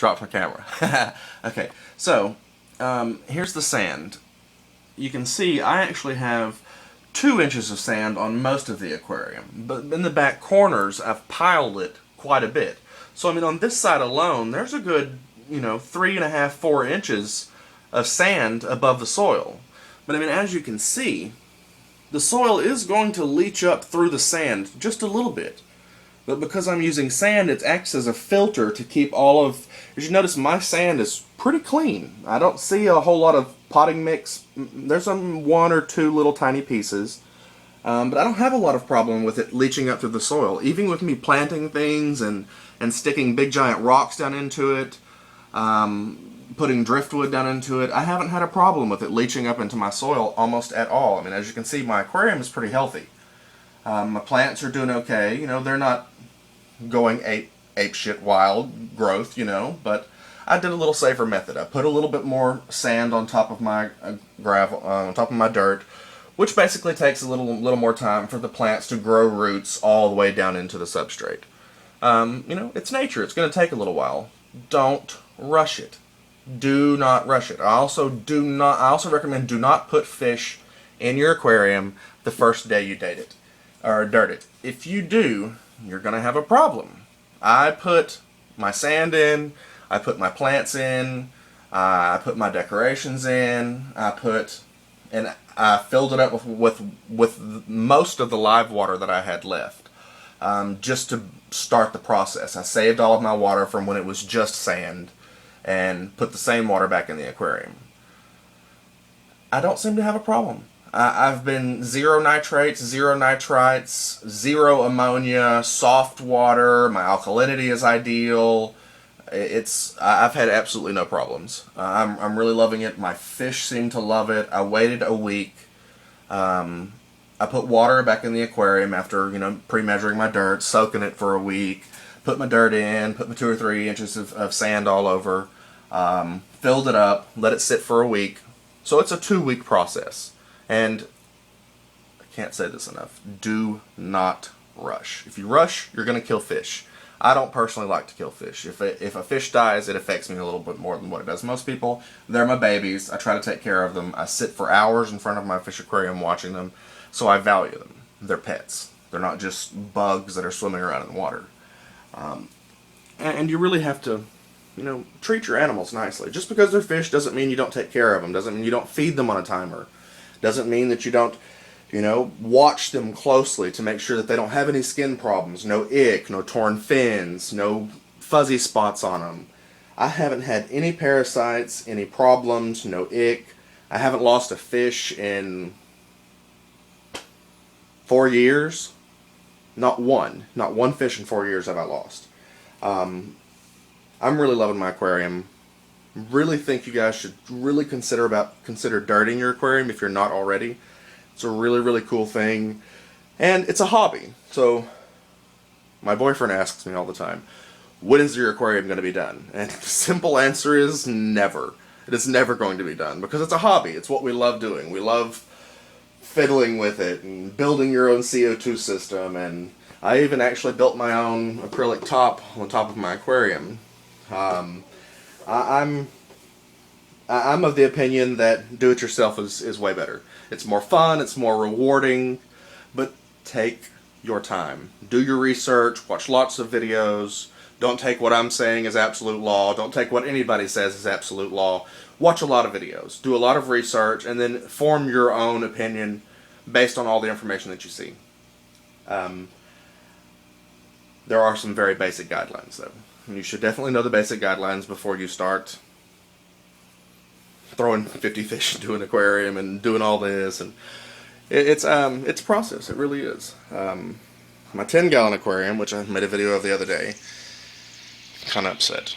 Dropped my camera. Okay, so here's the sand. You can see I actually have 2 inches of sand on most of the aquarium, but in the back corners I've piled it quite a bit. So I mean, on this side alone, there's a good 3.5, 4 inches of sand above the soil. But I mean, as you can see, the soil is going to leach up through the sand just a little bit. But because I'm using sand, it acts as a filter to keep all of... As you notice, my sand is pretty clean. I don't see a whole lot of potting mix. There's some 1 or 2 little tiny pieces. But I don't have a lot of problem with it leaching up through the soil. Even with me planting things and sticking big giant rocks down into it, putting driftwood down into it, I haven't had a problem with it leaching up into my soil almost at all. I mean, as you can see, my aquarium is pretty healthy. My plants are doing okay. They're not going ape shit wild growth, but I did a little safer method. I put a little bit more sand on top of my gravel, on top of my dirt, which basically takes a little more time for the plants to grow roots all the way down into the substrate. It's nature. It's going to take a little while. Don't rush it. Do not rush it. I also recommend do not put fish in your aquarium the first day you date it or dirt it. If you do, you're going to have a problem. I put my sand in, I put my plants in, I put my decorations in, I filled it up with most of the live water that I had left, just to start the process. I saved all of my water from when it was just sand and put the same water back in the aquarium. I don't seem to have a problem. I've been 0 nitrates, 0 nitrites, 0 ammonia, soft water, my alkalinity is ideal. I've had absolutely no problems. I'm really loving it. My fish seem to love it. I waited a week. I put water back in the aquarium after, pre-measuring my dirt, soaking it for a week, put my dirt in, put my 2 or 3 inches of sand all over, filled it up, let it sit for a week. So it's a 2-week process. And I can't say this enough. Do not rush. If you rush, you're going to kill fish. I don't personally like to kill fish. If a fish dies, it affects me a little bit more than what it does most people. They're my babies. I try to take care of them. I sit for hours in front of my fish aquarium watching them, so I value them. They're pets. They're not just bugs that are swimming around in the water. And you really have to, treat your animals nicely. Just because they're fish doesn't mean you don't take care of them. Doesn't mean you don't feed them on a timer. Doesn't mean that you don't, watch them closely to make sure that they don't have any skin problems. No ick, no torn fins, no fuzzy spots on them. I haven't had any parasites, any problems, no ick. I haven't lost a fish in 4 years. Not one fish in 4 years have I lost. I'm really loving my aquarium. Really think you guys should really consider dirting your aquarium if you're not already. It's a really, really cool thing. And it's a hobby. So my boyfriend asks me all the time, when is your aquarium going to be done? And the simple answer is never. It is never going to be done because it's a hobby. It's what we love doing. We love fiddling with it and building your own CO2 system. And I even actually built my own acrylic top on top of my aquarium. I'm of the opinion that do-it-yourself is way better. It's more fun, it's more rewarding, but take your time. Do your research, watch lots of videos. Don't take what I'm saying as absolute law. Don't take what anybody says as absolute law. Watch a lot of videos. Do a lot of research, and then form your own opinion based on all the information that you see. There are some very basic guidelines, though. You should definitely know the basic guidelines before you start throwing 50 fish into an aquarium and doing all this. And it's a process. It really is. My 10-gallon aquarium, which I made a video of the other day, kind of upset.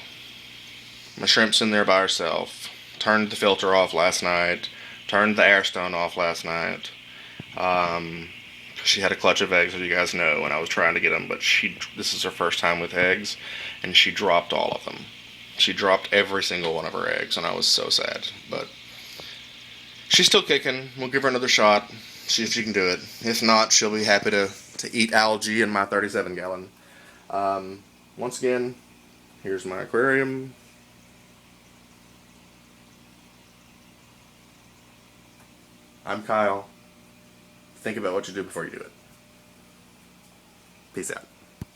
My shrimp's in there by herself. Turned the filter off last night. Turned the air stone off last night. She had a clutch of eggs, as you guys know, and I was trying to get them, but this is her first time with eggs, and she dropped all of them. She dropped every single one of her eggs, and I was so sad. But she's still kicking. We'll give her another shot, see if she can do it. If not, she'll be happy to eat algae in my 37-gallon. Once again, here's my aquarium. I'm Kyle. Think about what you do before you do it. Peace out.